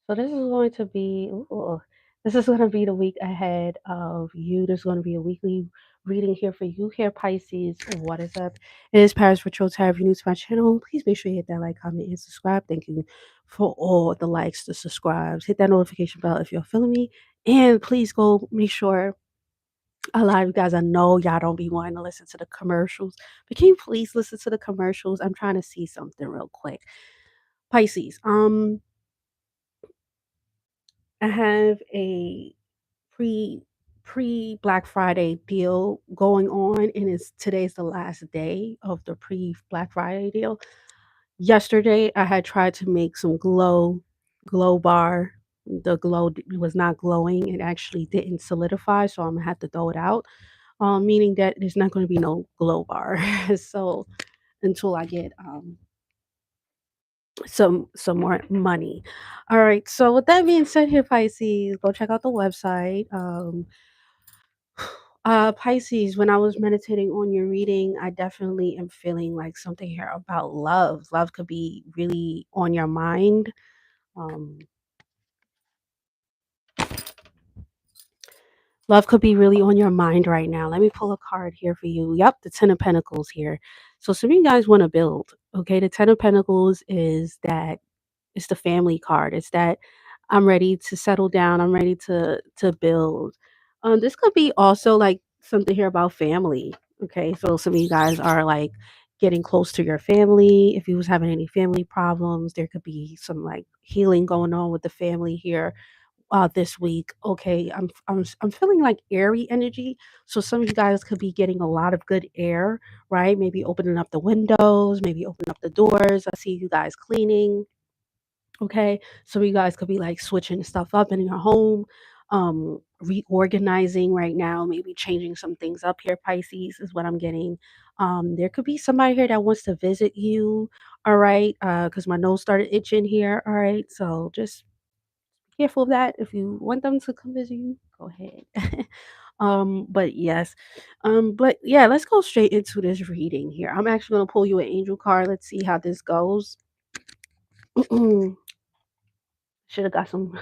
So this is going to be the week ahead of you. There's going to be a weekly reading here for you here, Pisces. What is up? It is Paris Ritual Tarot. If you're new to my channel, please make sure you hit that like, comment, and subscribe. Thank you for all the likes, the subscribes. Hit that notification bell if you're feeling me. And please go make sure a lot of you guys, I know y'all don't be wanting to listen to the commercials, but can you please listen to the commercials? I'm trying to see something real quick. Pisces, I have a pre pre Black Friday deal going on, and today's the last day of the pre Black Friday deal. Yesterday, I had tried to make some glow bar. The was not glowing; it actually didn't solidify, so I'm gonna have to throw it out. Meaning that there's not going to be no glow bar. So until I get some more money. All right. So with that being said, here Pisces, go check out the website. Pisces, when I was meditating on your reading, I definitely am feeling like something here about love. Love could be really on your mind. Um, Love could be really on your mind right now. Let me pull a card here for you. Yep, the Ten of Pentacles here. So some of you guys want to build. Okay, the Ten of Pentacles is that it's the family card. It's that I'm ready to settle down. I'm ready to build. This could be also like something here about family. Okay, so some of you guys are like getting close to your family. If you was having any family problems, there could be some like healing going on with the family here this week. Okay, I'm feeling like airy energy. So some of you guys could be getting a lot of good air, right? Maybe opening up the windows, maybe opening up the doors. I see you guys cleaning. Okay, some of you guys could be like switching stuff up in your home, reorganizing right now, maybe changing some things up here. Pisces is what I'm getting. There could be somebody here that wants to visit you. All right, because my nose started itching here. All right, so just careful of that. If you want them to come visit you, go ahead. But yes. But yeah, let's go straight into this reading here. I'm actually gonna pull you an angel card. Let's see how this goes. Should have got some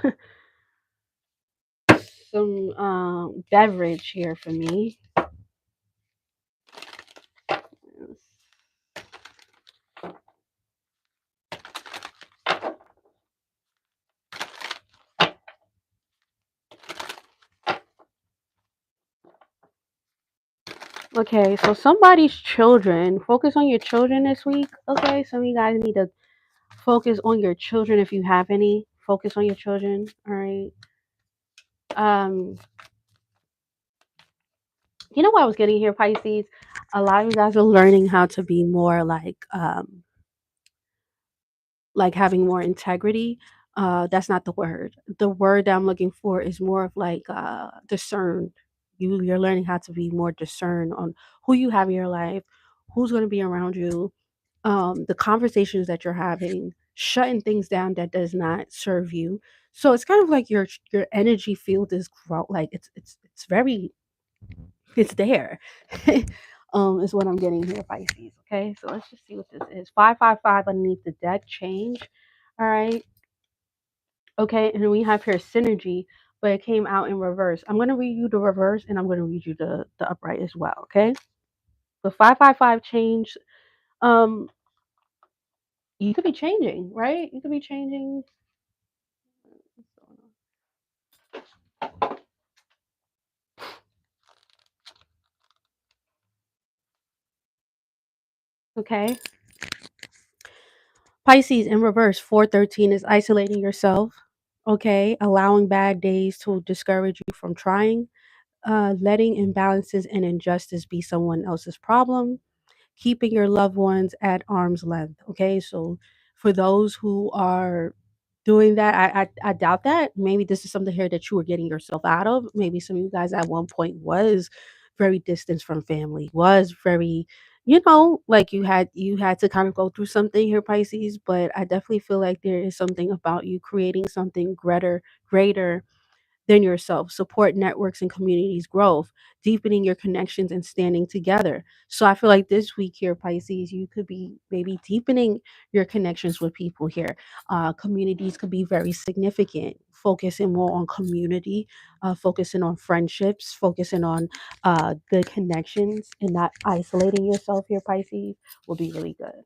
some beverage here for me. Okay, so somebody's children. Focus on your children this week. Okay, some of you guys need to focus on your children if you have any. Focus on your children. All right. Um, you know what I was getting here, Pisces? A lot of you guys are learning how to be more like having more integrity. That's not the word. The word that I'm looking for is more of like discerned. You're learning how to be more discerned on who you have in your life, who's going to be around you, the conversations that you're having, shutting things down that does not serve you. So it's kind of like your energy field is like it's very it's there. Is what I'm getting here, Pisces. Okay, so let's just see what this is. 555 underneath the deck, change. All right. Okay, and then we have here synergy, but it came out in reverse. I'm gonna read you the reverse and I'm gonna read you the upright as well. Okay. The 555 change. Um, you could be changing, right? You could be changing. Okay. Pisces in reverse, 413 is isolating yourself. Okay, allowing bad days to discourage you from trying. Letting imbalances and injustice be someone else's problem, keeping your loved ones at arm's length. Okay, so for those who are doing that, I doubt that. Maybe this is something here that you were getting yourself out of. Maybe some of you guys at one point was very distant from family, was very, like you had to kind of go through something here, Pisces. But I definitely feel like there is something about you creating something greater than yourself, support networks and communities growth, deepening your connections and standing together. So I feel like this week here, Pisces, you could be maybe deepening your connections with people here. Communities could be very significant, focusing more on community, focusing on friendships, focusing on good connections, and not isolating yourself here, Pisces, will be really good.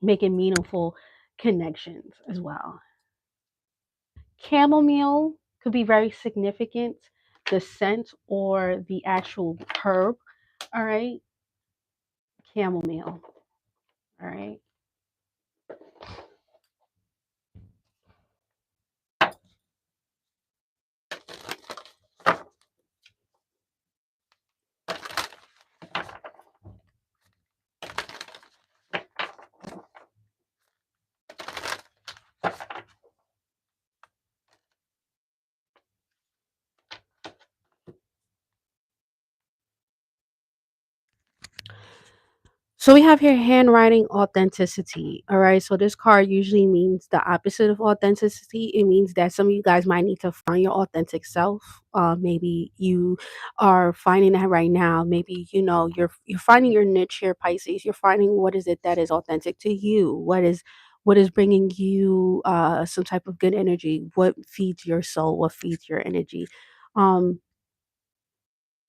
Making meaningful connections as well. Chamomile could be very significant, the scent or the actual herb. All right. Chamomile. All right. So we have here handwriting authenticity. All right. So this card usually means the opposite of authenticity. It means that some of you guys might need to find your authentic self. Maybe you are finding that right now. Maybe you're finding your niche here, Pisces. You're finding what is it that is authentic to you. What is bringing you some type of good energy. What feeds your soul. What feeds your energy. Um,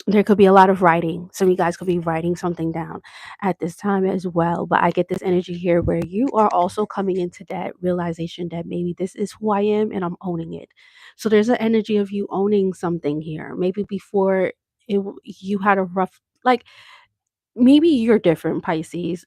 there could be a lot of writing. Some of you guys could be writing something down at this time as well. But I get this energy here where you are also coming into that realization that maybe this is who I am and I'm owning it. So there's an energy of you owning something here. Maybe before you had a rough, like maybe you're different, Pisces.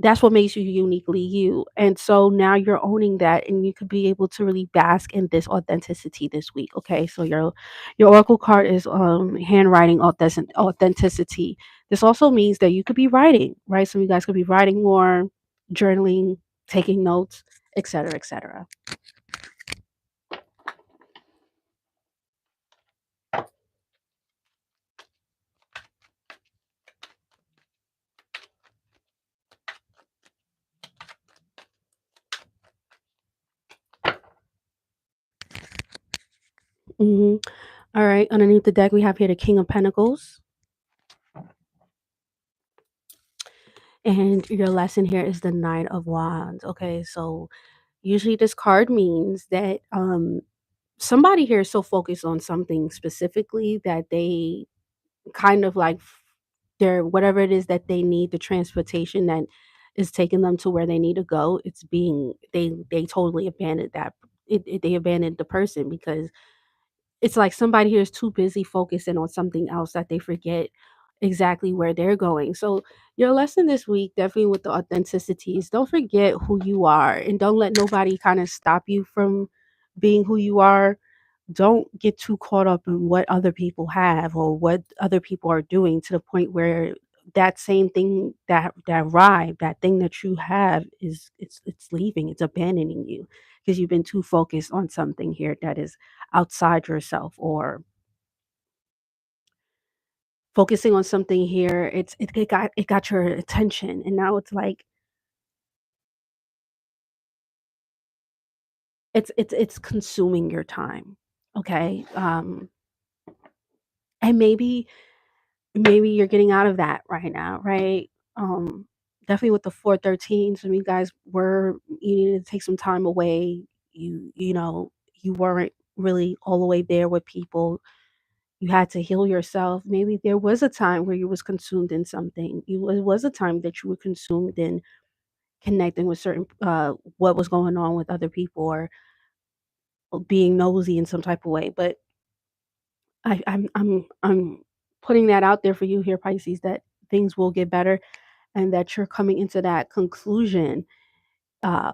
That's what makes you uniquely you. And so now you're owning that and you could be able to really bask in this authenticity this week. Okay. So your oracle card is handwriting authenticity. This also means that you could be writing, right? Some of you guys could be writing more, journaling, taking notes, etc., etc. Hmm. All right. Underneath the deck, we have here the King of Pentacles. And your lesson here is the Knight of Wands. Okay. So usually this card means that somebody here is so focused on something specifically that they kind of like their whatever it is that they need, the transportation that is taking them to where they need to go, it's being they totally abandoned that. They abandoned the person because it's like somebody here is too busy focusing on something else that they forget exactly where they're going. So your lesson this week, definitely with the authenticity, is don't forget who you are and don't let nobody kind of stop you from being who you are. Don't get too caught up in what other people have or what other people are doing to the point where that same thing, that ride, that thing that you have is it's leaving, it's abandoning you because you've been too focused on something here that is outside yourself or focusing on something here. It got your attention and now it's like it's consuming your time. Okay. And maybe you're getting out of that right now, right? Um, Definitely with the 413, some of you guys you needed to take some time away. You weren't really all the way there with people. You had to heal yourself. Maybe there was a time where you was consumed in something. It was a time that you were consumed in connecting with certain what was going on with other people or being nosy in some type of way. But I'm putting that out there for you here, Pisces, that things will get better and that you're coming into that conclusion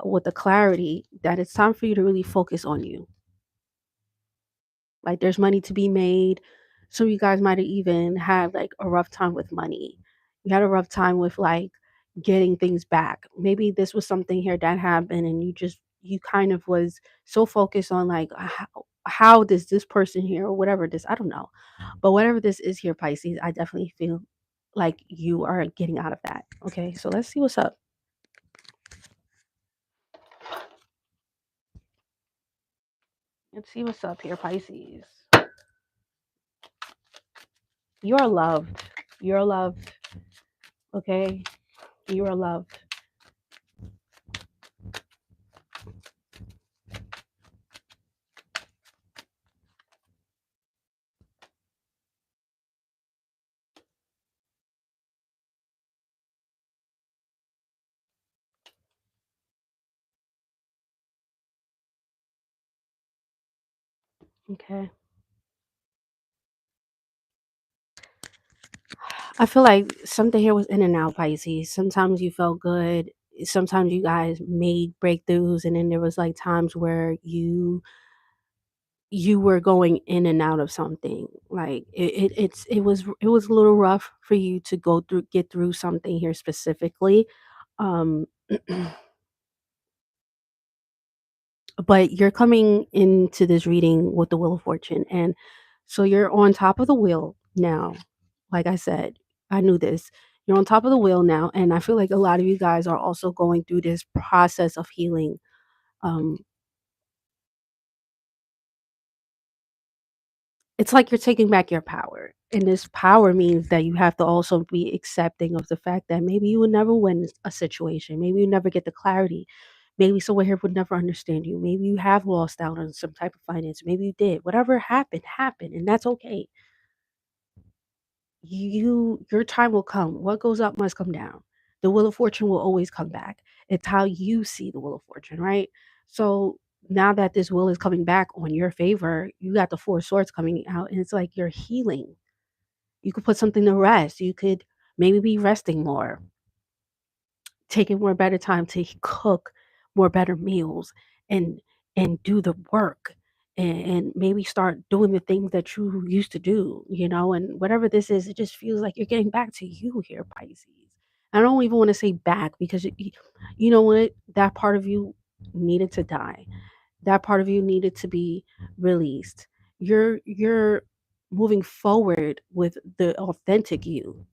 with the clarity that it's time for you to really focus on you. Like there's money to be made. Some of you guys might have even had like a rough time with money. You had a rough time with like getting things back. Maybe this was something here that happened and you kind of was so focused on like how does this person here or whatever this, I don't know. But whatever this is here, Pisces, I definitely feel like you are getting out of that. Okay, so let's see what's up. Let's see what's up here, Pisces. You're loved. You're loved. Okay? You are loved. Okay. I feel like something here was in and out, Pisces. Sometimes you felt good. Sometimes you guys made breakthroughs, and then there was like times where you were going in and out of something. Like it was a little rough for you to go through get through something here specifically. Um but you're coming into this reading with the Wheel of Fortune, and so you're on top of the wheel now. Like I said, I knew this. You're on top of the wheel now, and I feel like a lot of you guys are also going through this process of healing. Um, it's like you're taking back your power, and this power means that you have to also be accepting of the fact that maybe you would never win a situation, maybe you never get the clarity, maybe someone here would never understand you, maybe you have lost out on some type of finance, maybe you did. Whatever happened, and that's okay. Your time will come. What goes up must come down. The Wheel of Fortune will always come back. It's how you see the Wheel of Fortune, right? So now that this wheel is coming back on your favor, you got the Four of Swords coming out, and it's like you're healing. You could put something to rest. You could maybe be resting more, taking more better time to cook more better meals, and do the work, and maybe start doing the things that you used to do, and whatever this is, it just feels like you're getting back to you here, Pisces. I don't even want to say back, because you know what, that part of you needed to die. That part of you needed to be released. You're moving forward with the authentic you.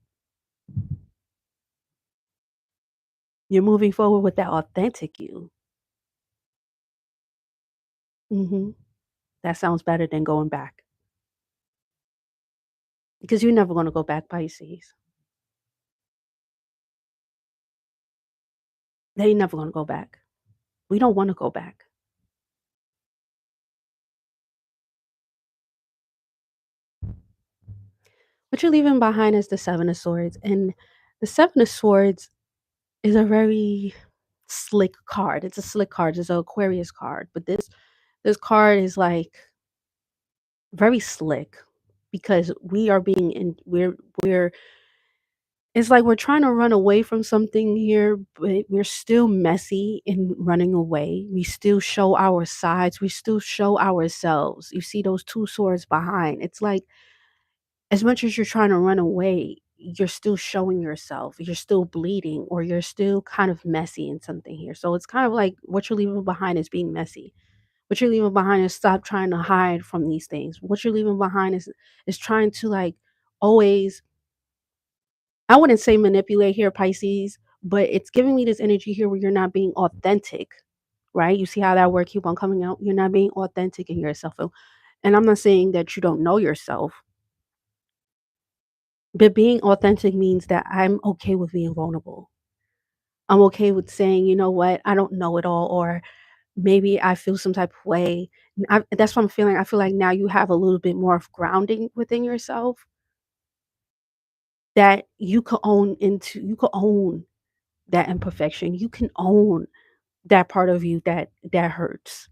You're moving forward with that authentic you. Mhm. That sounds better than going back, because you're never gonna go back, Pisces. They ain't never gonna go back. We don't wanna go back. What you're leaving behind is the Seven of Swords, and the Seven of Swords is a very slick card. It's a slick card. It's an Aquarius card, but this card is, like, very slick, because we are being in we're it's like we're trying to run away from something here, but we're still messy in running away. We still show our sides. We still show ourselves. You see those two swords behind. It's like, as much as you're trying to run away, you're still showing yourself. You're still bleeding, or you're still kind of messy in something here. So it's kind of like what you're leaving behind is being messy. What you're leaving behind is stop trying to hide from these things. What you're leaving behind is trying to, like, always, I wouldn't say manipulate here, Pisces, but it's giving me this energy here where you're not being authentic, right? You see how that word keep on coming out? You're not being authentic in yourself. And I'm not saying that you don't know yourself, but being authentic means that I'm okay with being vulnerable. I'm okay with saying, you know what, I don't know it all, or maybe I feel some type of way. That's what I'm feeling. I feel like now you have a little bit more of grounding within yourself, that you could own that imperfection. You can own that part of you that hurts.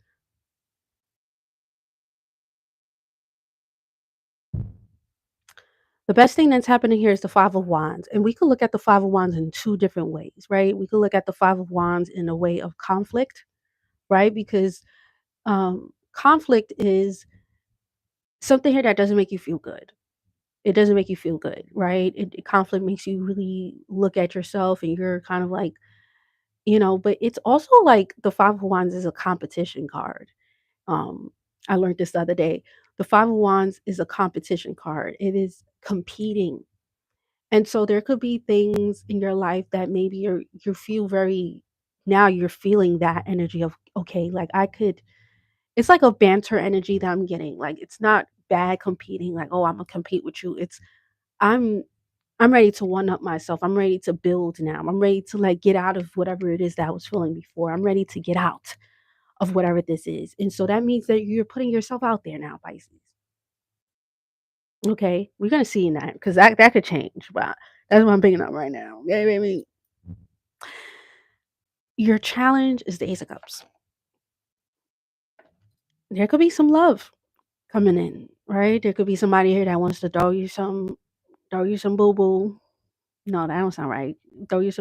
The best thing that's happening here is the Five of Wands, and we could look at the Five of Wands in two different ways, right? We could look at the Five of Wands in a way of conflict, right? Because conflict is something here that doesn't make you feel good. It doesn't make you feel good, right? Conflict makes you really look at yourself, and you're kind of like, but it's also like the Five of Wands is a competition card. Um, I learned this the other day. The Five of Wands is a competition card. It is competing. And so there could be things in your life that maybe you feel very, now you're feeling that energy of, okay, like I could, it's like a banter energy that I'm getting. Like it's not bad competing, like, oh, I'm gonna compete with you. It's I'm I'm ready to one up myself. I'm ready to build now. I'm ready to like get out of whatever it is that I was feeling before. I'm ready to get out of whatever this is. And so that means that you're putting yourself out there now, Pisces. Okay. We're gonna see in that because that could change. But that's what I'm picking up right now. Okay, I mean, your challenge is the Ace of Cups. There could be some love coming in, right? There could be somebody here that wants to throw you some boo boo. No, that don't sound right. Throw you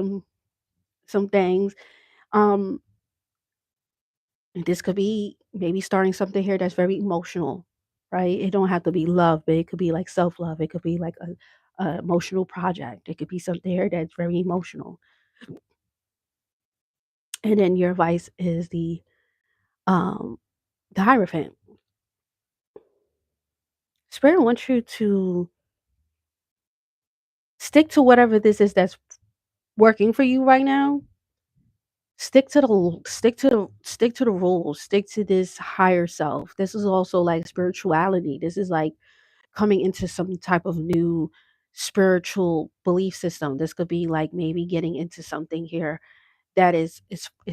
some things. Um, this could be maybe starting something here that's very emotional, right? It don't have to be love, but it could be like self love. It could be like a emotional project. It could be something here that's very emotional. And then your advice is um the Hierophant. Spirit wants you to stick to whatever this is that's working for you right now. Stick to the rules. Stick to this higher self. This is also like spirituality. This is like coming into some type of new spiritual belief system. This could be like maybe getting into something here that is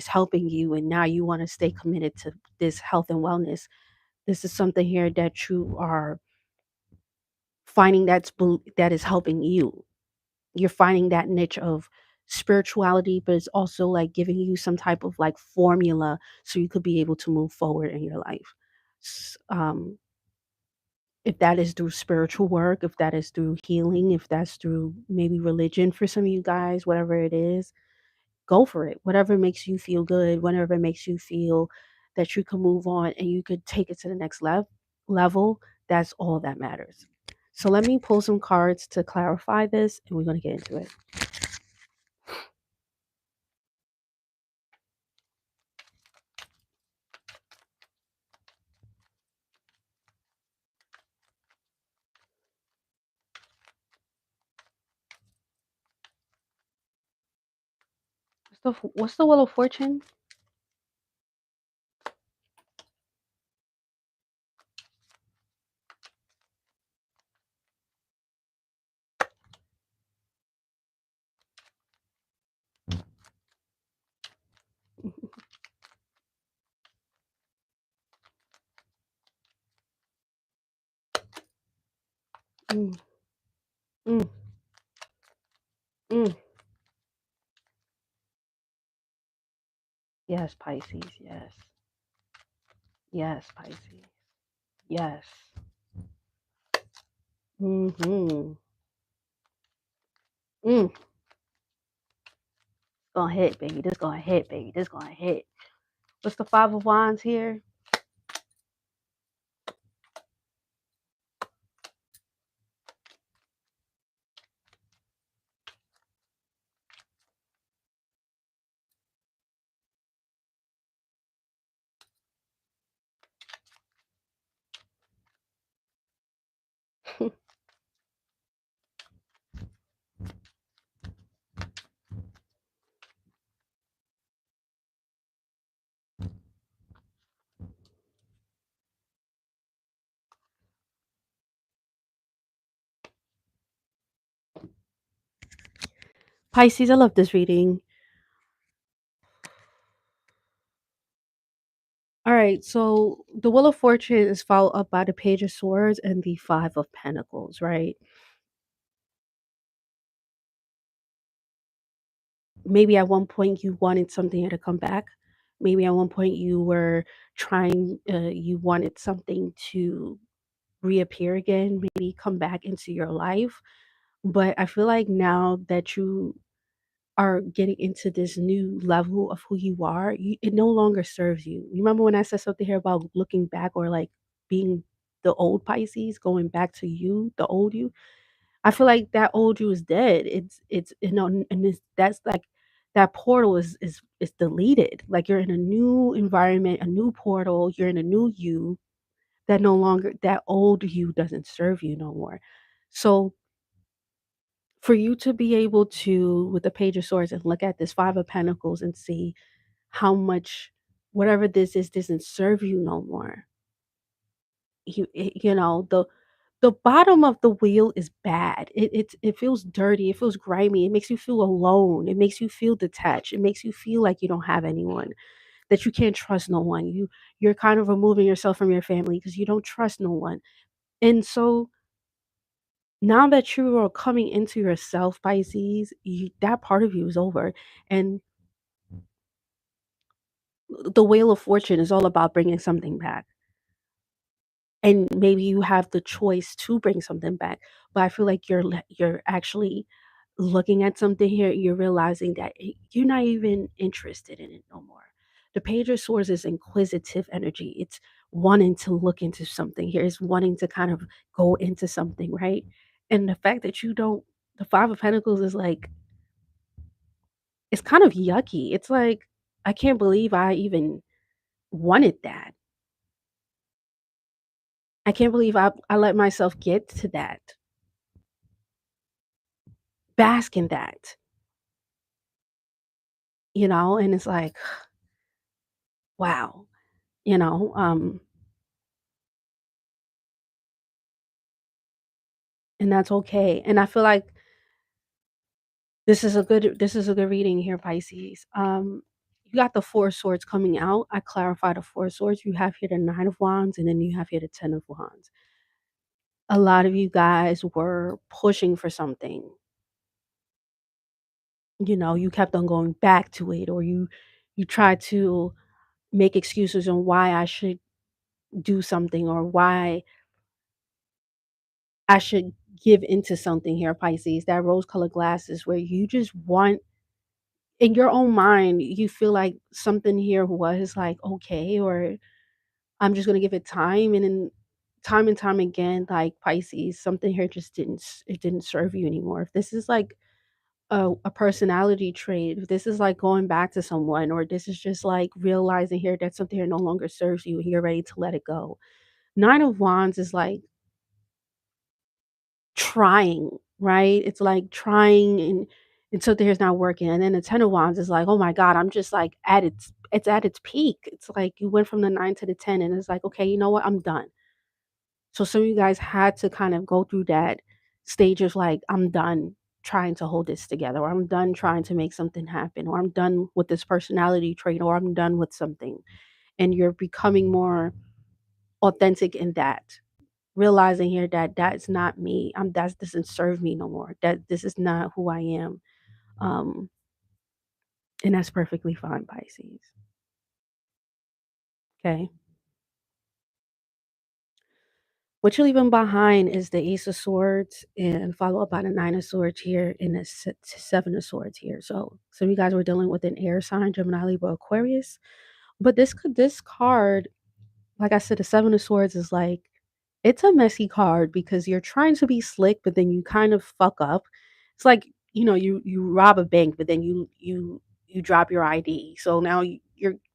helping you, and now you want to stay committed to this health and wellness. This is something here that you are finding that is helping you. You're finding that niche of spirituality, but it's also like giving you some type of like formula so you could be able to move forward in your life. S- Um, if that is through spiritual work, if that is through healing, if that's through maybe religion for some of you guys, whatever it is, go for it. Whatever makes you feel good, whatever makes you feel that you can move on and you could take it to the next level, that's all that matters. So let me pull some cards to clarify this and we're going to get into it. What's the Wheel of Fortune? Mm, mm, mm. Yes, Pisces. Yes. Yes, Pisces. Yes. Mm-hmm. Mm. Gonna hit, baby. This gonna hit, baby. This gonna hit. What's the Five of Wands here? Pisces, I love this reading. All right, so the Wheel of Fortune is followed up by the Page of Swords and the Five of Pentacles, right? Maybe at one point you wanted something to come back. Maybe at one point you were you wanted something to reappear again, maybe come back into your life. But I feel like now that you are getting into this new level of who you are, it no longer serves you. You remember when I said something here about looking back or like being the old Pisces, going back to you, the old you? I feel like that old you is dead. It's and that's like that portal is deleted. Like you're in a new environment, a new portal. You're in a new you that no longer that old you doesn't serve you no more. So for you to be able to, with the Page of Swords, and look at this Five of Pentacles and see how much whatever this is doesn't serve you no more. The bottom of the wheel is bad. It feels dirty, it feels grimy, it makes you feel alone, it makes you feel detached, it makes you feel like you don't have anyone, that you can't trust no one. You're kind of removing yourself from your family because you don't trust no one. And so now that you are coming into yourself, Pisces, that part of you is over. And the Wheel of Fortune is all about bringing something back. And maybe you have the choice to bring something back, but I feel like you're actually looking at something here, you're realizing that you're not even interested in it no more. The Page of Swords is inquisitive energy. It's wanting to look into something here. It's wanting to kind of go into something, right? And the fact that you don't, the Five of Pentacles is like, it's kind of yucky. It's like, I can't believe I even wanted that. I can't believe I let myself get to that. Bask in that, and it's like, wow, you know, and that's okay. And I feel like this is a good reading here, Pisces. You got the Four Swords coming out. I clarify the Four Swords. You have here the Nine of Wands, and then you have here the Ten of Wands. A lot of you guys were pushing for something. You kept on going back to it, or you tried to make excuses on why I should do something, or why I should give into something here, Pisces. That rose-colored glasses where you just want, in your own mind, you feel like something here was like okay, or I'm just gonna give it time, and then time and time again, like Pisces, something here just it didn't serve you anymore. If this is like a personality trait, if this is like going back to someone, or this is just like realizing here that something here no longer serves you and you're ready to let it go. Nine of Wands is like trying, right? It's like trying, and something here's not working. And then the Ten of Wands is like, oh my God, I'm just like it's at its peak. It's like you went from the nine to the 10, and it's like, okay, you know what? I'm done. So some of you guys had to kind of go through that stage of like, I'm done trying to hold this together, or I'm done trying to make something happen, or I'm done with this personality trait, or I'm done with something. And you're becoming more authentic in that, realizing here that that's not me. That doesn't serve me no more. That this is not who I am. Um, and that's perfectly fine, Pisces. Okay. What you're leaving behind is the Ace of Swords, and followed up by the Nine of Swords here, and the Seven of Swords here. So some of you guys were dealing with an air sign, Gemini, Libra, Aquarius. But this card, like I said, the Seven of Swords is like, it's a messy card because you're trying to be slick, but then you kind of fuck up. It's like, you rob a bank, but then you drop your ID. So now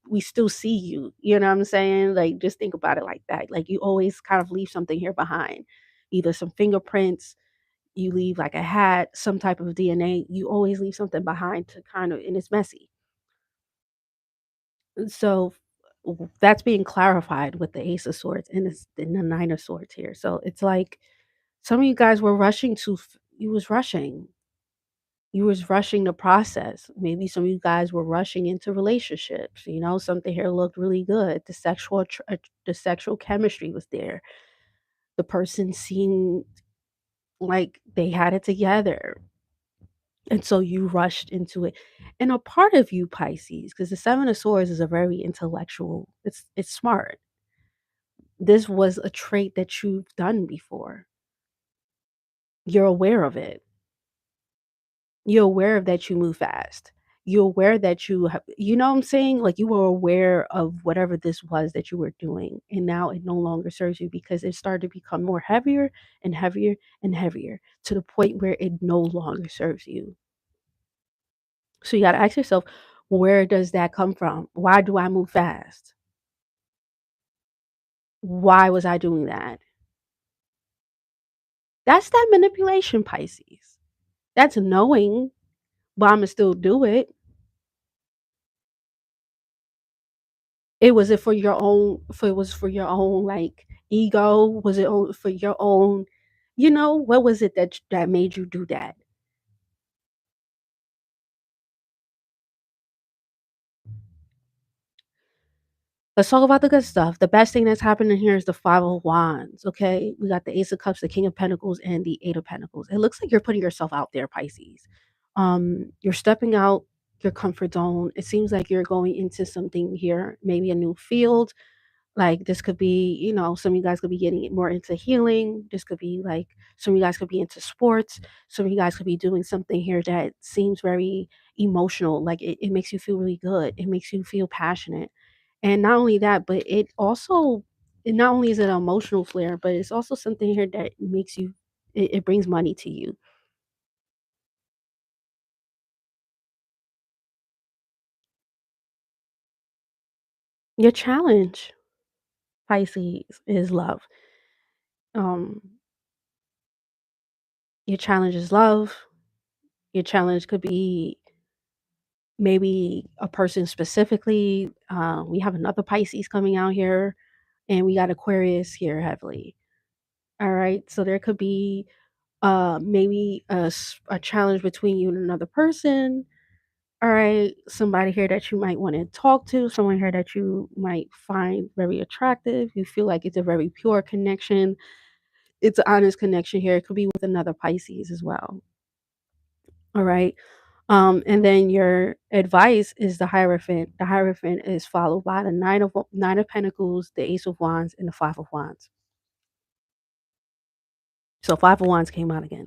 we still see you. You know what I'm saying? Like, just think about it like that. Like, you always kind of leave something here behind. Either some fingerprints, you leave like a hat, some type of DNA. You always leave something behind to kind of, and it's messy. So that's being clarified with the Ace of Swords and the Nine of Swords here. So it's like some of you guys were rushing you was rushing. You was rushing the process. Maybe some of you guys were rushing into relationships. Something here looked really good. The sexual chemistry was there. The person seemed like they had it together. And so you rushed into it. And a part of you, Pisces, because the Seven of Swords is a very intellectual, it's smart. This was a trait that you've done before. You're aware of it. You're aware of that you move fast. You're aware that you know what I'm saying? Like, you were aware of whatever this was that you were doing, and now it no longer serves you because it started to become more heavier and heavier and heavier to the point where it no longer serves you. So you got to ask yourself, where does that come from? Why do I move fast? Why was I doing that? That's that manipulation, Pisces. That's knowing, but Imma still do it. It was it for your own for it was for your own, like, ego? Was it for your own, what was it that made you do that? Let's talk about the good stuff. The best thing that's happening here is the Five of Wands, okay? We got the Ace of Cups, the King of Pentacles, and the Eight of Pentacles. It looks like you're putting yourself out there, Pisces. You're stepping out your comfort zone. It seems like you're going into something here, maybe a new field. Like, this could be, some of you guys could be getting more into healing. This could be like some of you guys could be into sports. Some of you guys could be doing something here that seems very emotional. Like, it makes you feel really good. It makes you feel passionate. And not only that, but not only is it an emotional flare, but it's also something here that makes you it brings money to you. Your challenge, Pisces, is love. Um, your challenge is love. Your challenge could be maybe a person specifically. We have another Pisces coming out here, and we got Aquarius here heavily. All right, so there could be maybe a challenge between you and another person. All right, somebody here that you might want to talk to, someone here that you might find very attractive. You feel like it's a very pure connection. It's an honest connection here. It could be with another Pisces as well. All right. And then your advice is the Hierophant. The Hierophant is followed by the Nine of Pentacles, the Ace of Wands, and the Five of Wands. So Five of Wands came out again.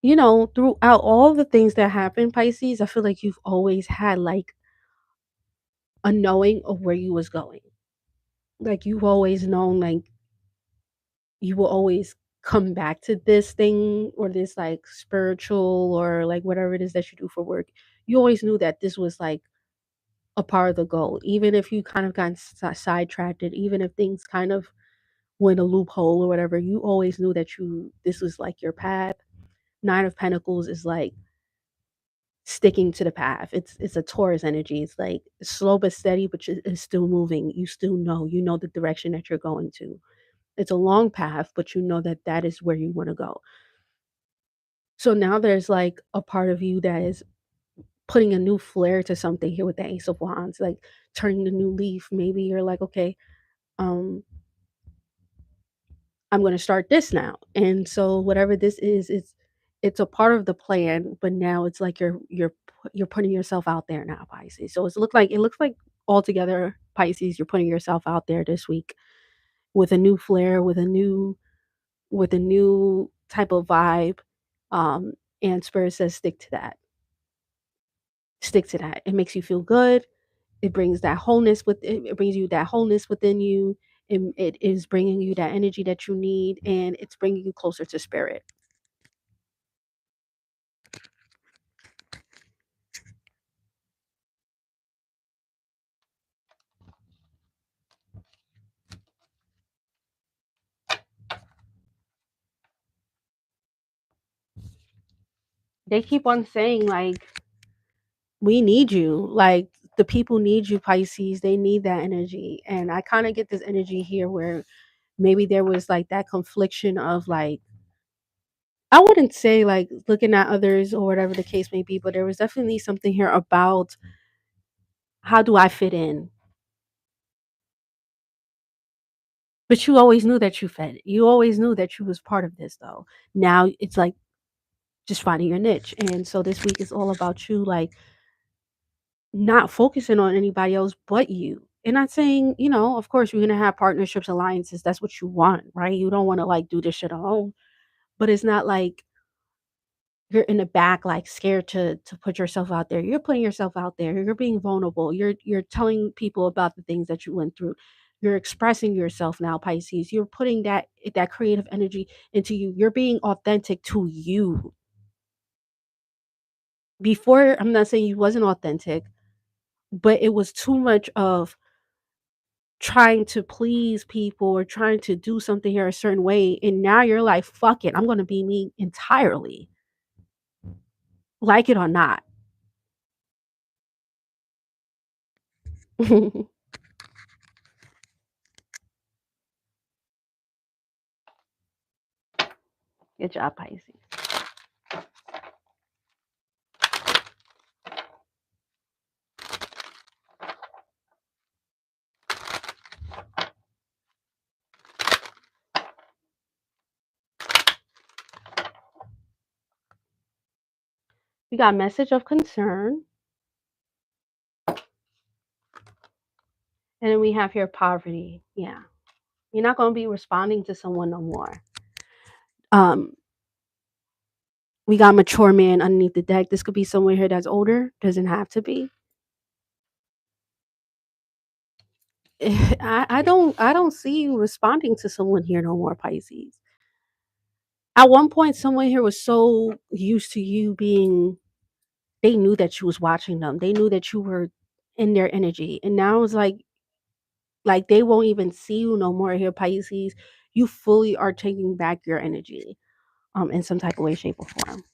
Throughout all the things that happen, Pisces, I feel like you've always had like a knowing of where you was going. Like, you've always known, like, you will always come back to this thing or this like spiritual or like whatever it is that you do for work. You always knew that this was like a part of the goal, even if you kind of got sidetracked it, even if things kind of went a loophole or whatever. You always knew that this was like your path. Nine of Pentacles is like sticking to the path. It's a Taurus energy. It's like slow but steady, but it's still moving. You still know the direction that you're going to. It's a long path, but you know that that is where you want to go. So now there's like a part of you that is putting a new flair to something here with the Ace of Wands, like turning the new leaf. Maybe you're like, okay, um, I'm going to start this now. And so whatever this is, it's a part of the plan, but now it's like you're putting yourself out there now, Pisces. So it looks like altogether, Pisces, you're putting yourself out there this week with a new flair, with a new type of vibe. Um, and Spirit says stick to that. Stick to that. It makes you feel good. It brings that wholeness with it brings you that wholeness within you. It is bringing you that energy that you need, and it's bringing you closer to spirit. They keep on saying like, we need you. Like, the people need you, Pisces. They need that energy. And I kind of get this energy here where maybe there was like that confliction of like, I wouldn't say like looking at others or whatever the case may be, but there was definitely something here about how do I fit in? But you always knew that you fit. You always knew that you was part of this though. Now it's like just finding your niche. And so this week is all about you like not focusing on anybody else but you. And not saying, of course you're gonna have partnerships, alliances. That's what you want, right? You don't want to like do this shit alone. But it's not like you're in the back like scared to put yourself out there. You're putting yourself out there. You're being vulnerable. You're telling people about the things that you went through. You're expressing yourself now, Pisces. You're putting that creative energy into you. You're being authentic to you. Before, I'm not saying you wasn't authentic, but it was too much of trying to please people or trying to do something here a certain way, and now you're like, fuck it, I'm going to be me entirely, like it or not. Good job, Pisces. We got message of concern, and then we have here poverty. Yeah, you're not going to be responding to someone no more. Um, we got mature man underneath the deck. This could be someone here that's older. Doesn't have to be. I don't see you responding to someone here no more, Pisces. At one point, someone here was so used to you being. They knew that you was watching them. They knew that you were in their energy, and now it's like they won't even see you no more here, Pisces. You fully are taking back your energy, in some type of way, shape, or form.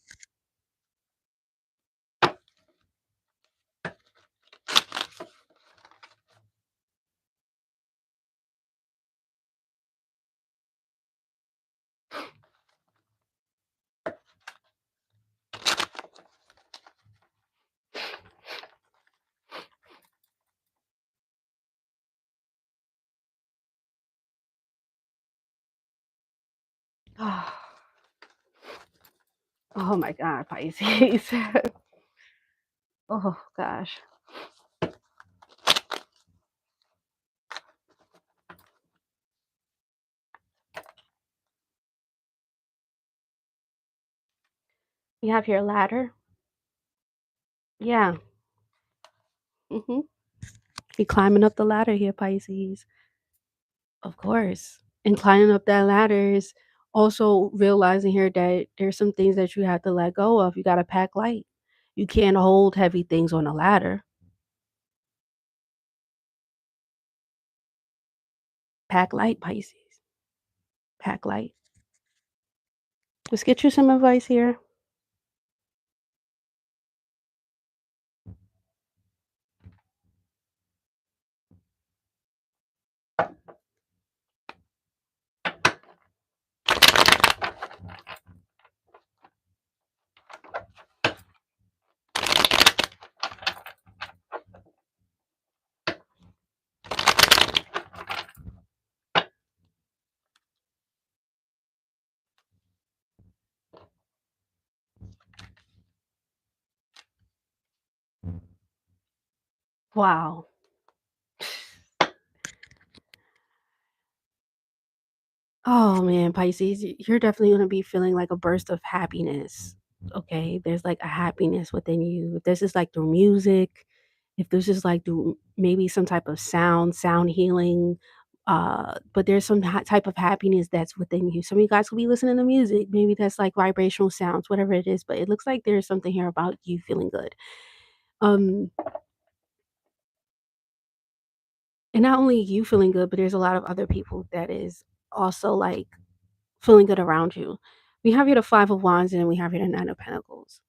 Oh my God, Pisces. Oh gosh. You have your ladder. Yeah. hmm You're climbing up the ladder here, Pisces. Of course. And climbing up that ladder is also realizing here that there's some things that you have to let go of. You got to pack light. You can't hold heavy things on a ladder. Pack light, Pisces. Pack light. Let's get you some advice here. Wow. Oh man, Pisces, you're definitely going to be feeling like a burst of happiness. Okay. There's like a happiness within you. If this is like through music, if this is like through maybe some type of sound healing, but there's some type of happiness that's within you. Some of you guys will be listening to music. Maybe that's like vibrational sounds, whatever it is, but it looks like there's something here about you feeling good. Um, and not only you feeling good, but there's a lot of other people that is also like feeling good around you. We have here the Five of Wands and we have here the Nine of Pentacles.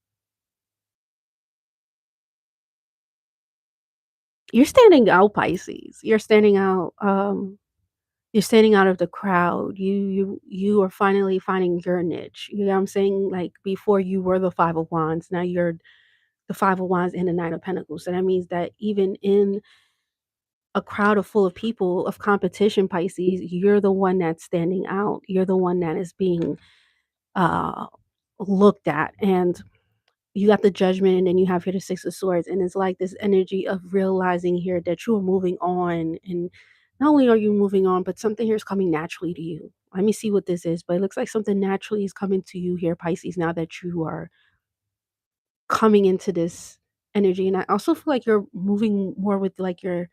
You're standing out, Pisces. You're standing out of the crowd. You are finally finding your niche. You know what I'm saying? Like before you were the Five of Wands, now you're the Five of Wands and the Nine of Pentacles. So that means that even in a crowd of full of people of competition, Pisces, you're the one that's standing out. You're the one that is being uh looked at. And you got the Judgment, and then you have here the Six of Swords, and it's like this energy of realizing here that you are moving on, and not only are you moving on, but something here is coming naturally to you. Let me see what this is, but it looks like something naturally is coming to you here, Pisces, now that you are coming into this energy. And I also feel like you're moving more with like your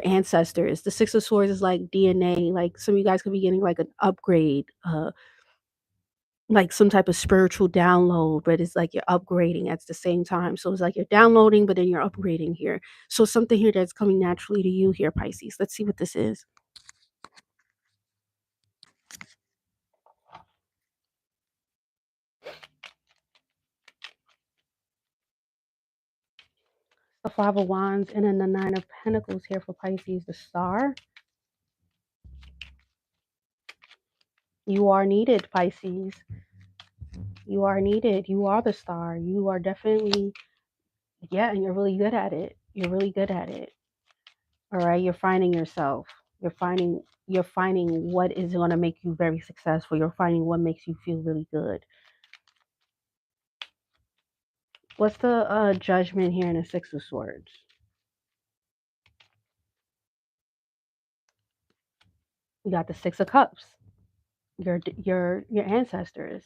ancestors. The Six of Swords is like DNA. Like some of you guys could be getting like an upgrade, like some type of spiritual download, but it's like you're upgrading at the same time. So it's like you're downloading, but then you're upgrading here. So something here that's coming naturally to you here, Pisces. Let's see what this is. Five of Wands, and then the Nine of Pentacles here for Pisces, the Star. You are needed, Pisces. You are needed. You are the star. You are definitely, yeah, and you're really good at it. You're really good at it. All right. You're finding yourself. You're finding what is going to make you very successful. You're finding what makes you feel really good. What's the judgment here in the Six of Swords? We got the Six of Cups. Your ancestors,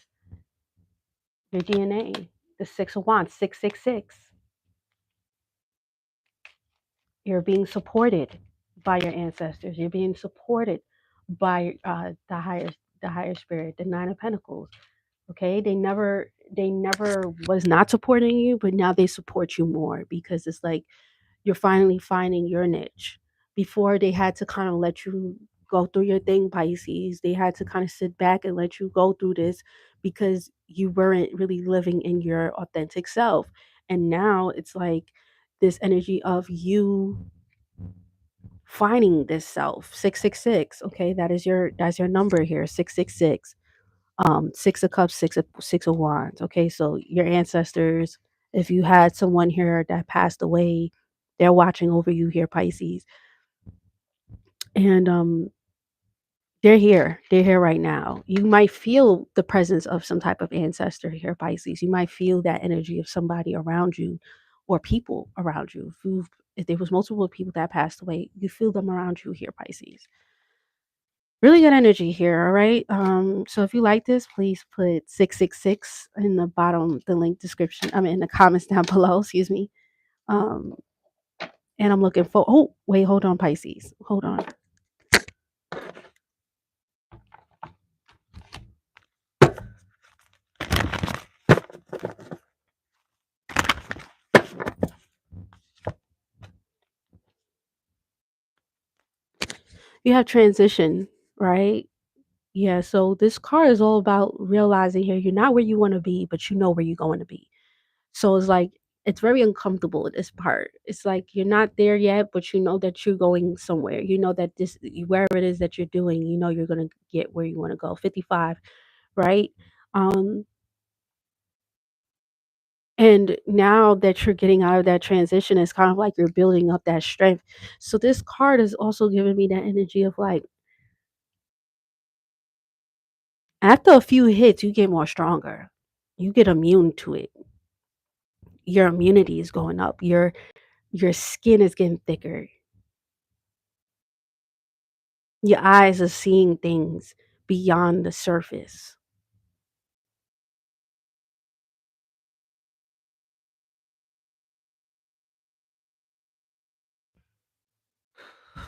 your DNA. The Six of Wands, 666. You're being supported by your ancestors. You're being supported by the higher spirit, the Nine of Pentacles. Okay, they never was not supporting you, but now they support you more because it's like you're finally finding your niche. Before they had to kind of let you go through your thing, Pisces. They had to kind of sit back and let you go through this because you weren't really living in your authentic self. And now it's like this energy of you finding this self. 666. Okay, that's your number here. 666. Six of Cups, six of Wands. Okay, so your ancestors, if you had someone here that passed away, they're watching over you here, Pisces. And they're here right now. You might feel the presence of some type of ancestor here, Pisces. You might feel that energy of somebody around you or people around you. If there was multiple people that passed away, you feel them around you here, Pisces. Really good energy here, all right? So if you like this, please put 666 in the bottom, the link description. I mean, in the comments down below, excuse me. Um, and I'm looking for, oh, wait, hold on, Pisces. Hold on. You have transition, right? Yeah, so this card is all about realizing here you're not where you want to be, but you know where you're going to be. So it's like it's very uncomfortable this part. It's like you're not there yet, but you know that you're going somewhere. You know that this wherever it is that you're doing, you know you're gonna get where you want to go. 55, right? Um, and now that you're getting out of that transition, it's kind of like you're building up that strength. So this card is also giving me that energy of like after a few hits, you get more stronger. You get immune to it. Your immunity is going up. Your skin is getting thicker. Your eyes are seeing things beyond the surface.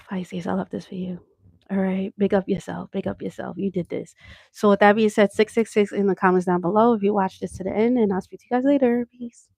Pisces, I love this for you. All right. Big up yourself. Big up yourself. You did this. So with that being said, 666 in the comments down below if you watch this to the end, and I'll speak to you guys later. Peace.